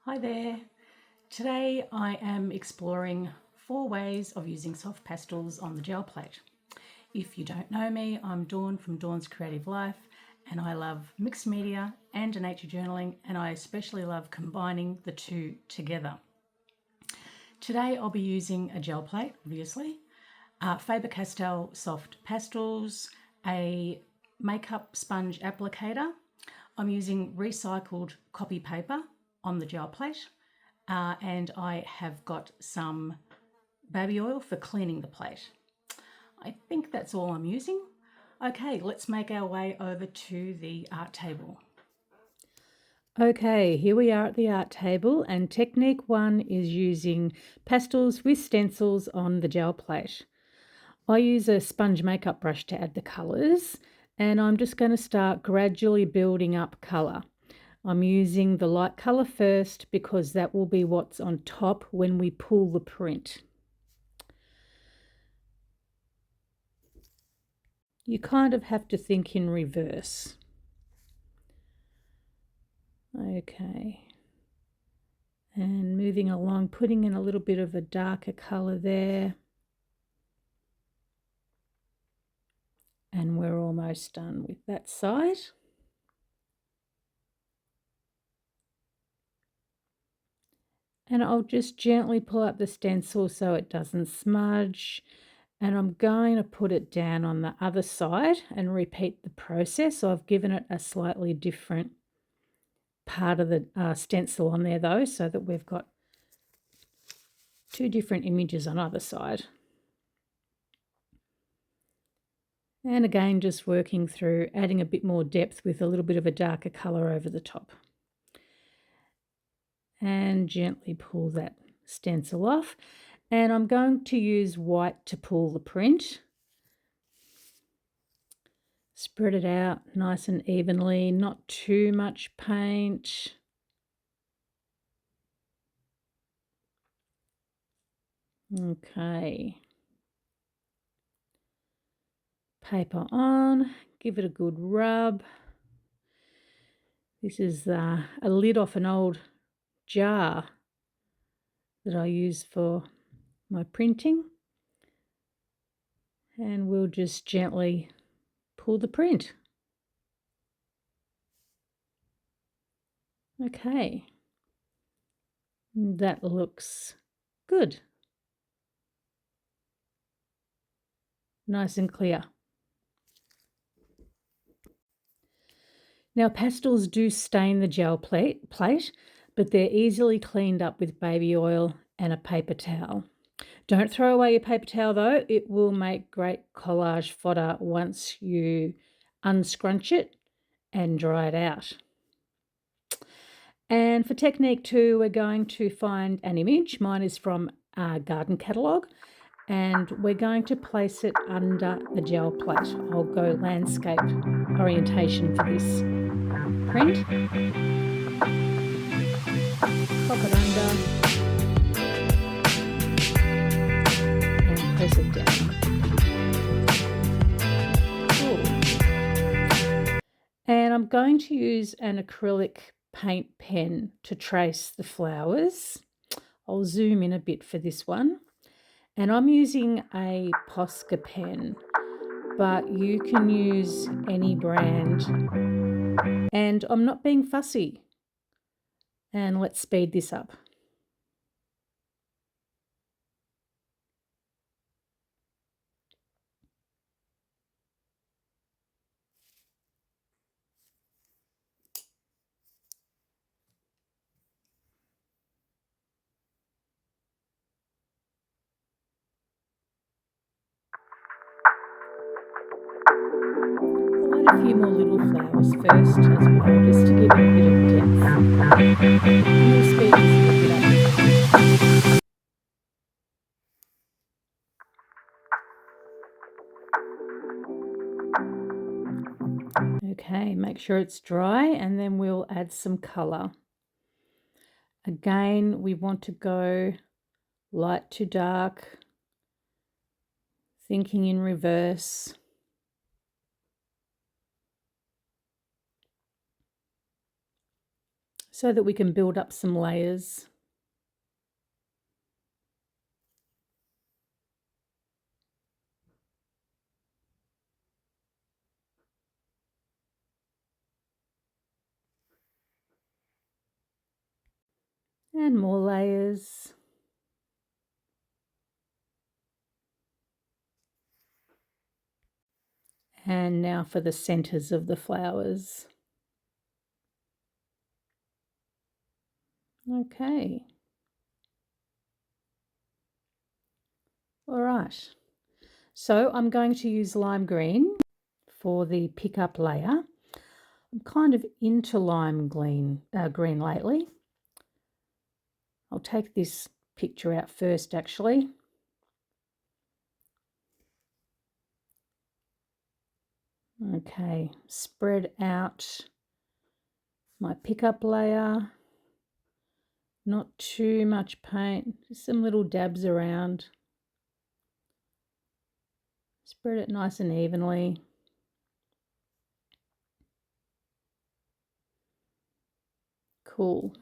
Hi there. Today I am exploring 4 ways of using soft pastels on the gel plate. If you don't know me, I'm Dawn from Dawn's Creative Life, and I love mixed media and nature journaling, and I especially love combining the two together. Today I'll be using a gel plate, obviously, Faber-Castell soft pastels, a makeup sponge applicator. I'm using recycled copy paper on the gel plate, and I have got some baby oil for cleaning the plate. I think that's all I'm using. Okay, let's make our way over to the art table. Okay, here we are at the art table, and technique 1 is using pastels with stencils on the gel plate. I use a sponge makeup brush to add the colours, and I'm just going to start gradually building up colour. I'm using the light colour first because that will be what's on top when we pull the print. You kind of have to think in reverse. Okay. And moving along, putting in a little bit of a darker colour there. And we're almost done with that side. And I'll just gently pull up the stencil so it doesn't smudge. And I'm going to put it down on the other side and repeat the process. So I've given it a slightly different part of the stencil on there though, so that we've got 2 different images on either side. And again, just working through adding a bit more depth with a little bit of a darker colour over the top. And gently pull that stencil off. And I'm going to use white to pull the print. Spread it out nice and evenly, not too much paint. Okay. Paper on, give it a good rub. This is a lid off an old jar that I use for my printing. And we'll just gently pull the print. Okay. That looks good. Nice and clear. Now, pastels do stain the gel plate, but they're easily cleaned up with baby oil and a paper towel. Don't throw away your paper towel though, it will make great collage fodder once you unscrunch it and dry it out. And for technique 2, we're going to find an image. Mine is from a garden catalogue, and we're going to place it under the gel plate. I'll go landscape orientation for this print. Pop it under and press it down. Cool. And I'm going to use an acrylic paint pen to trace the flowers. I'll zoom in a bit for this one. And I'm using a Posca pen, but you can use any brand. And I'm not being fussy. And let's speed this up. I'll add a few more little flowers first as well, just to give it a bit of depth. And we'll speed this a bit up. Okay, make sure it's dry, and then we'll add some colour. Again, we want to go light to dark, thinking in reverse. so that we can build up some layers. And more layers. And now for the centers of the flowers. Okay. All right. So I'm going to use lime green for the pickup layer. I'm kind of into lime green lately. I'll take this picture out first actually. Okay, spread out my pickup layer. Not too much paint, just some little dabs around. Spread it nice and evenly. Cool.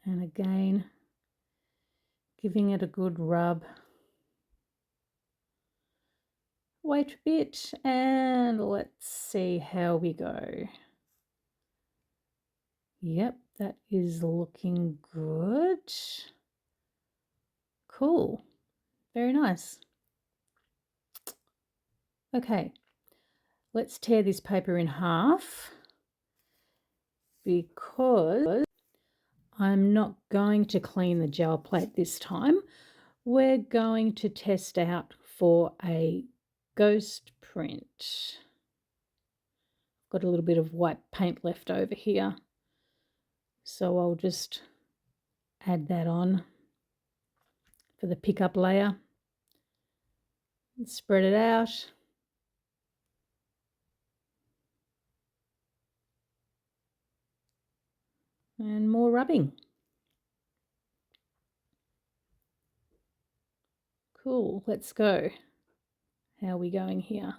And again, giving it a good rub. Wait a bit and let's see how we go. Yep, that is looking good. Cool. Very nice. Okay, let's tear this paper in half because I'm not going to clean the gel plate this time. We're going to test out for a ghost print. Got a little bit of white paint left over here, so I'll just add that on for the pickup layer. Spread it out. And more rubbing. Cool, let's go. How are we going here?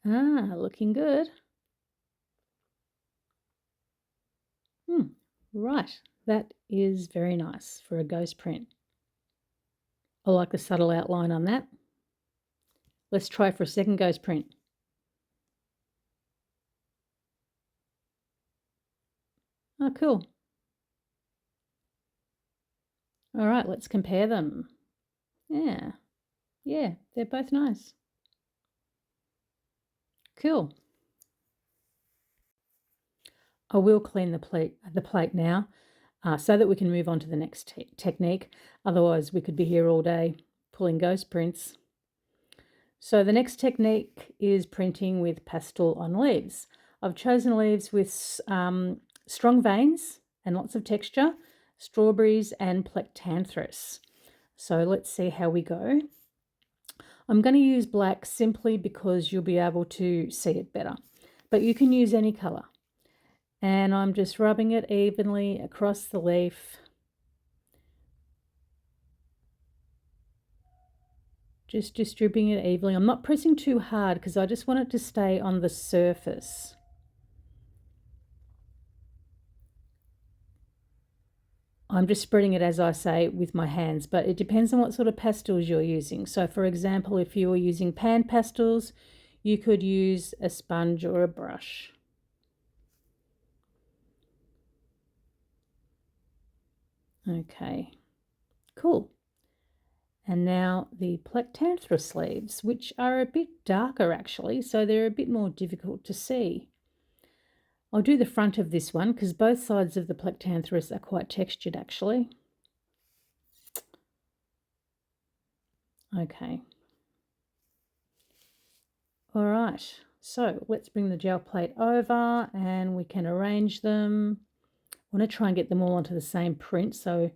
Looking good. Right, that is very nice for a ghost print. I like the subtle outline on that. Let's try for a second ghost print. Oh, cool. All right, let's compare them. Yeah, they're both nice. Cool. I will clean the plate now so that we can move on to the next technique. Otherwise, we could be here all day pulling ghost prints. So the next technique is printing with pastel on leaves. I've chosen leaves with strong veins and lots of texture, strawberries and plectanthrus. So let's see how we go. I'm going to use black simply because you'll be able to see it better, but you can use any colour. And I'm just rubbing it evenly across the leaf. Just distributing it evenly. I'm not pressing too hard because I just want it to stay on the surface. I'm just spreading it, as I say, with my hands, but it depends on what sort of pastels you're using. So for example, if you're using pan pastels, you could use a sponge or a brush. Okay, cool. And now the plectanthrus leaves, which are a bit darker actually, so they're a bit more difficult to see. I'll do the front of this one because both sides of the plectanthrus are quite textured actually. Okay. All right, so let's bring the gel plate over and we can arrange them. I want to try and get them all onto the same print, so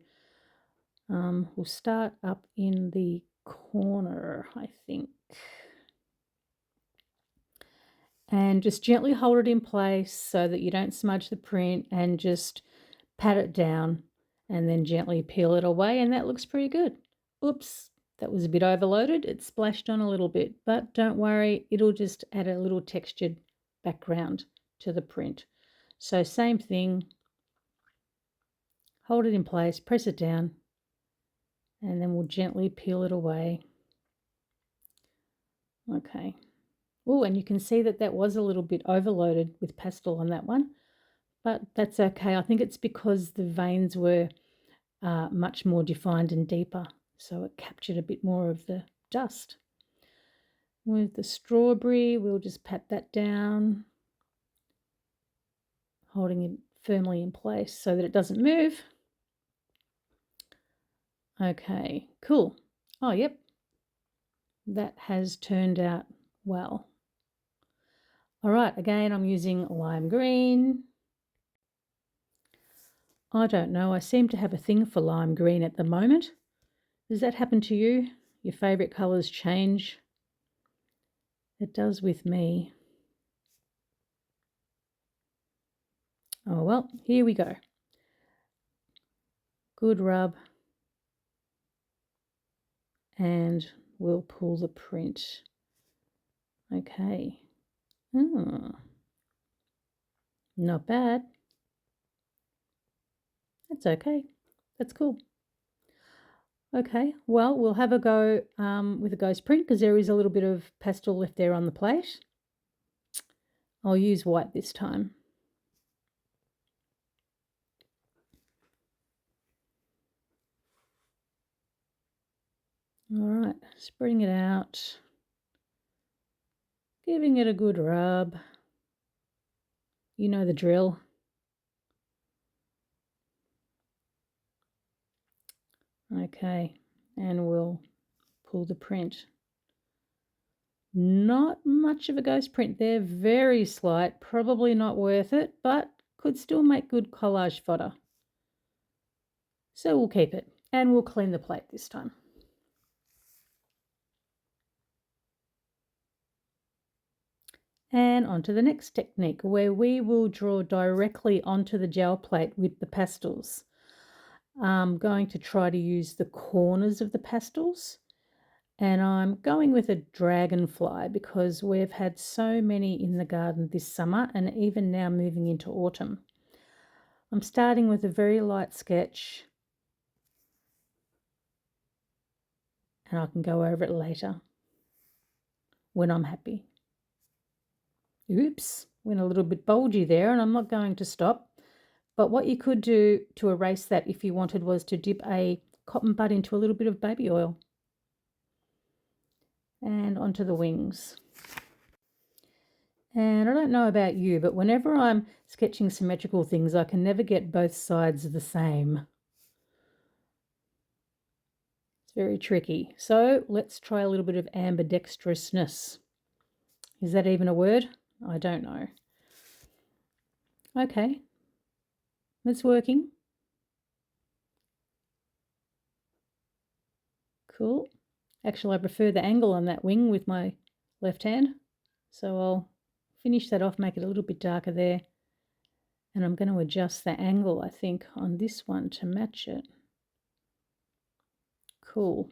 we'll start up in the corner, I think. And just gently hold it in place so that you don't smudge the print, and just pat it down and then gently peel it away, and that looks pretty good. Oops, that was a bit overloaded. It splashed on a little bit, but don't worry, it'll just add a little textured background to the print. So same thing, hold it in place, press it down, and then we'll gently peel it away. Okay. Oh, and you can see that that was a little bit overloaded with pastel on that one, but that's okay. I think it's because the veins were much more defined and deeper, so it captured a bit more of the dust. With the strawberry, we'll just pat that down, holding it firmly in place so that it doesn't move. Okay, cool. Oh, yep, that has turned out well. All right, again, I'm using lime green. I don't know, I seem to have a thing for lime green at the moment. Does that happen to you? Your favourite colours change? It does with me. Oh well, here we go. Good rub. And we'll pull the print. Okay. Not bad. That's okay. That's cool. Okay, well, we'll have a go with a ghost print because there is a little bit of pastel left there on the plate. I'll use white this time. All right, spreading it out, giving it a good rub. You know the drill. Okay, and we'll pull the print. Not much of a ghost print there, very slight, probably not worth it, but could still make good collage fodder. So we'll keep it, and we'll clean the plate this time. And on to the next technique, where we will draw directly onto the gel plate with the pastels. I'm going to try to use the corners of the pastels, and I'm going with a dragonfly because we've had so many in the garden this summer and even now moving into autumn. I'm starting with a very light sketch, and I can go over it later when I'm happy. Oops, went a little bit bulgy there, and I'm not going to stop. But what you could do to erase that if you wanted was to dip a cotton bud into a little bit of baby oil. And onto the wings. And I don't know about you, but whenever I'm sketching symmetrical things, I can never get both sides the same. It's very tricky. So let's try a little bit of ambidextrousness. Is that even a word? I don't know. Okay, it's working. Cool. Actually, I prefer the angle on that wing with my left hand. So I'll finish that off, make it a little bit darker there. And I'm going to adjust the angle, I think, on this one to match it. Cool.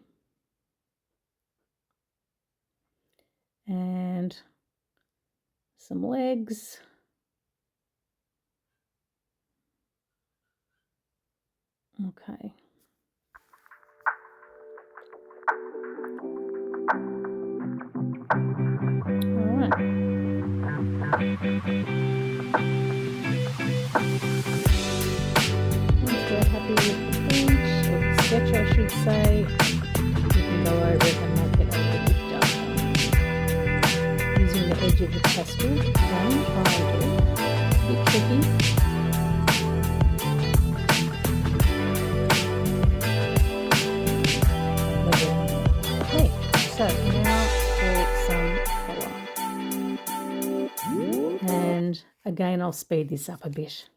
And some legs. Okay. All right. Once we're happy with the print, or the sketch I should say, we can go over it and make it a little bit darker. Using the edge of the pastel, don't try and do it. It's a bit tricky. So now for some colour. And again, I'll speed this up a bit.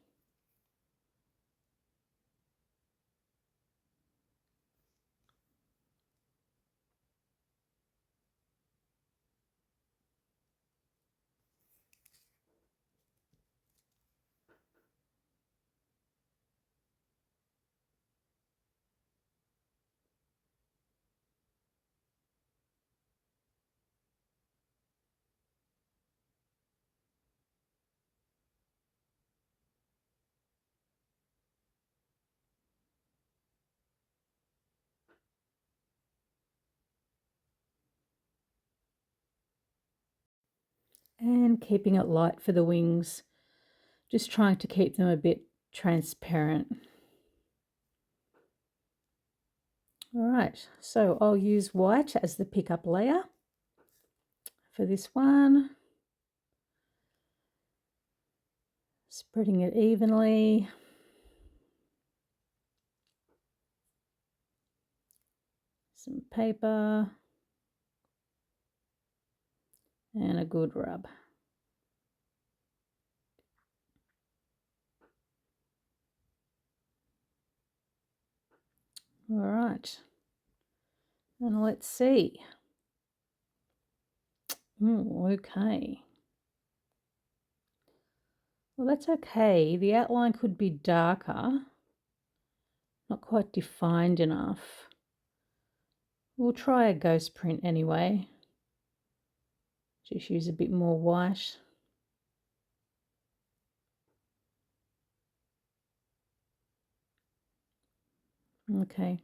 and keeping it light for the wings, just trying to keep them a bit transparent. All right, so I'll use white as the pickup layer for this one. Spreading it evenly. Some paper. And a good rub. All right. And let's see. Okay. Well, that's okay. The outline could be darker, not quite defined enough. We'll try a ghost print anyway. Just use a bit more white. Okay.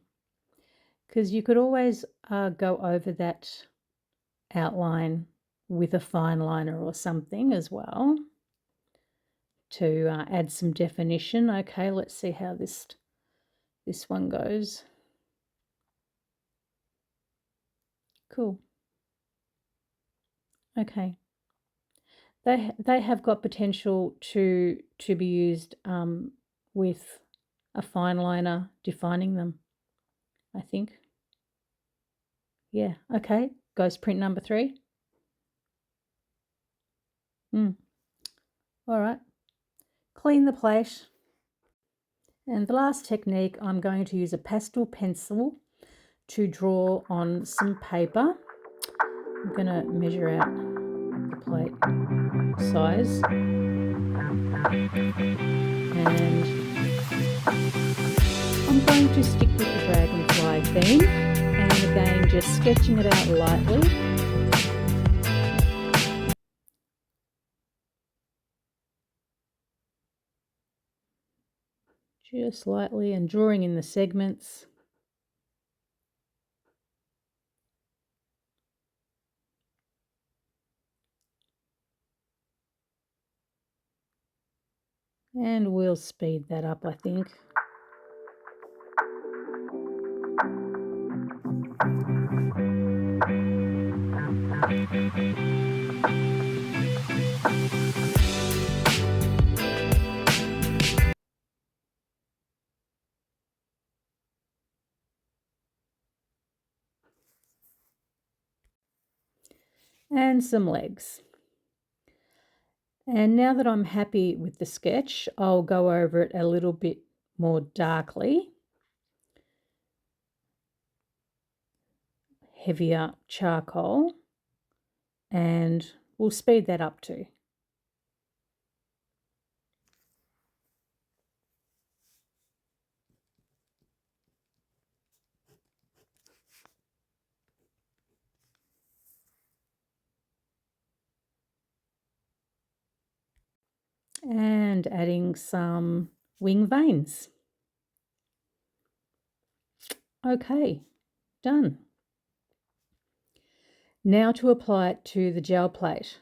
Because you could always go over that outline with a fine liner or something as well to add some definition. Okay, let's see how this one goes. Cool. Okay. They have got potential to be used with a fine liner defining them, I think. Yeah, okay. Ghost print number 3. All right. Clean the plate. And the last technique, I'm going to use a pastel pencil to draw on some paper. I'm going to measure out the plate size. And I'm going to stick with the dragonfly theme. And again, just sketching it out lightly. Just lightly and drawing in the segments. And we'll speed that up, I think. And some legs. And now that I'm happy with the sketch, I'll go over it a little bit more darkly. Heavier charcoal. And we'll speed that up too. And adding some wing veins. Okay, done. Now to apply it to the gel plate.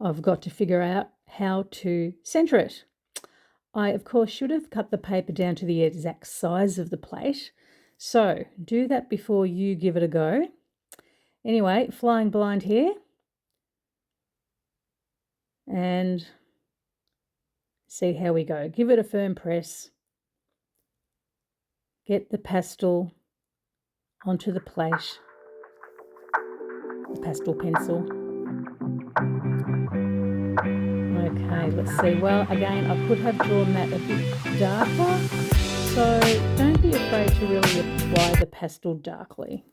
I've got to figure out how to centre it. I, of course, should have cut the paper down to the exact size of the plate. So do that before you give it a go. Anyway, flying blind here. And see how we go. Give it a firm press. Get the pastel onto the plate. The pastel pencil. Okay, let's see. Well, again, I could have drawn that a bit darker. So don't be afraid to really apply the pastel darkly.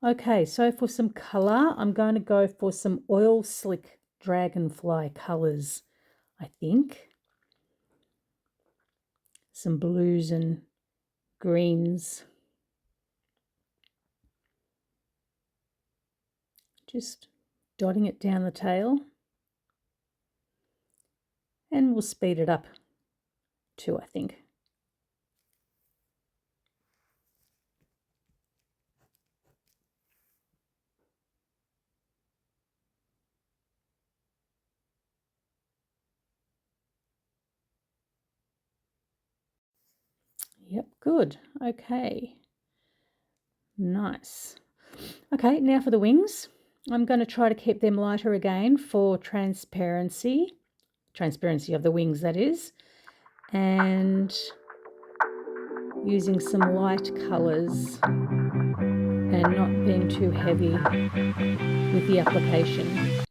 Okay, so for some colour, I'm going to go for some oil slick dragonfly colours, I think. Some blues and greens. Just dotting it down the tail. And we'll speed it up too, I think. Yep, good. Okay. Nice. Okay, now for the wings. I'm going to try to keep them lighter again for transparency of the wings, that is, and using some light colours and not being too heavy with the application.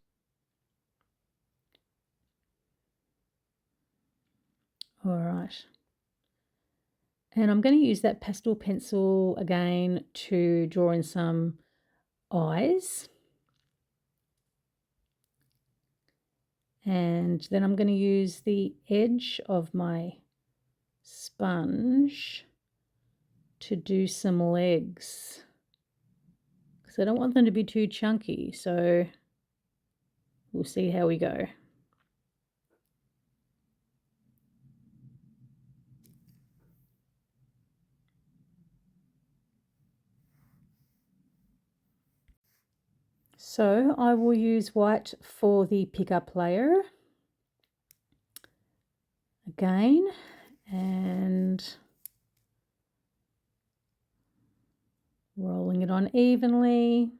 All right. And I'm going to use that pastel pencil again to draw in some eyes. And then I'm going to use the edge of my sponge to do some legs, because I don't want them to be too chunky, so we'll see how we go. So I will use white for the pickup layer again, and rolling it on evenly.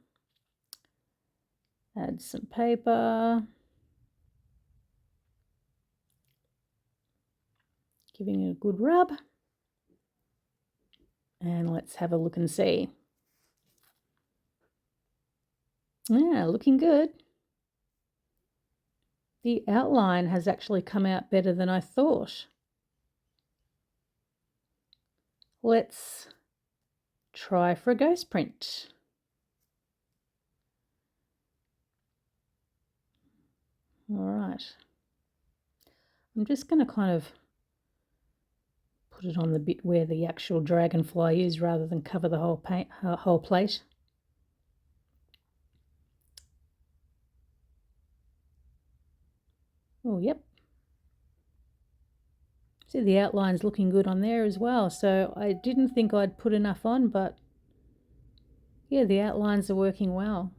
Add some paper, giving it a good rub, and let's have a look and see. Yeah, looking good. The outline has actually come out better than I thought. Let's try for a ghost print. All right. I'm just going to kind of put it on the bit where the actual dragonfly is rather than cover the whole plate. Oh, yep. See, the outline's looking good on there as well. So I didn't think I'd put enough on, but yeah, the outlines are working well.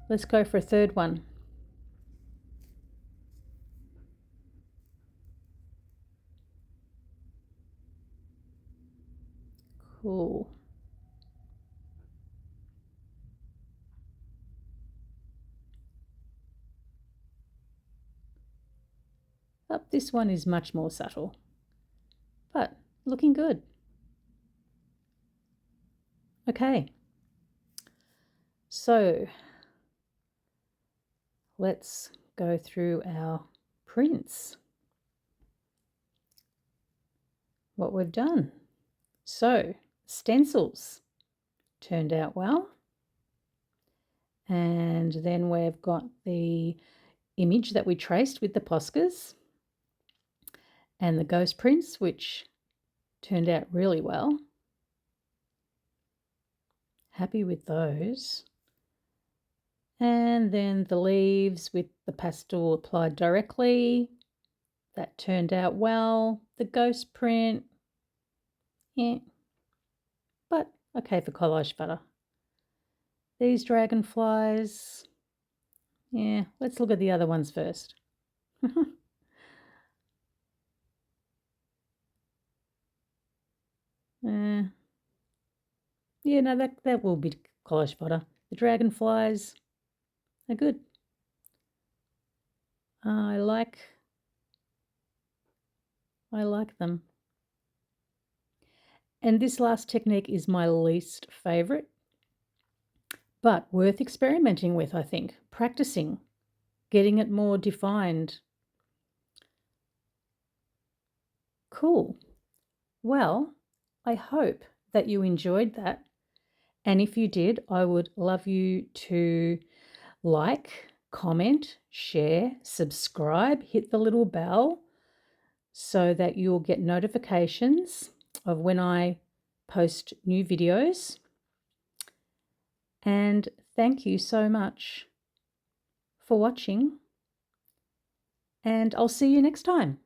Let's go for a third one. Cool. This one is much more subtle, but looking good. Okay, so let's go through our prints, what we've done. So stencils turned out well, and then we've got the image that we traced with the Poscas and the ghost prints, which turned out really well. Happy with those. And then the leaves with the pastel applied directly, that turned out well. The ghost print, yeah, but okay for collage butter. These dragonflies, yeah, let's look at the other ones first. Yeah, no, that will be collage butter. The dragonflies are good. I like them. And this last technique is my least favourite, but worth experimenting with, I think. Practicing, getting it more defined. Cool. Well, I hope that you enjoyed that. And if you did, I would love you to like, comment, share, subscribe, hit the little bell so that you'll get notifications of when I post new videos. And thank you so much for watching, and I'll see you next time.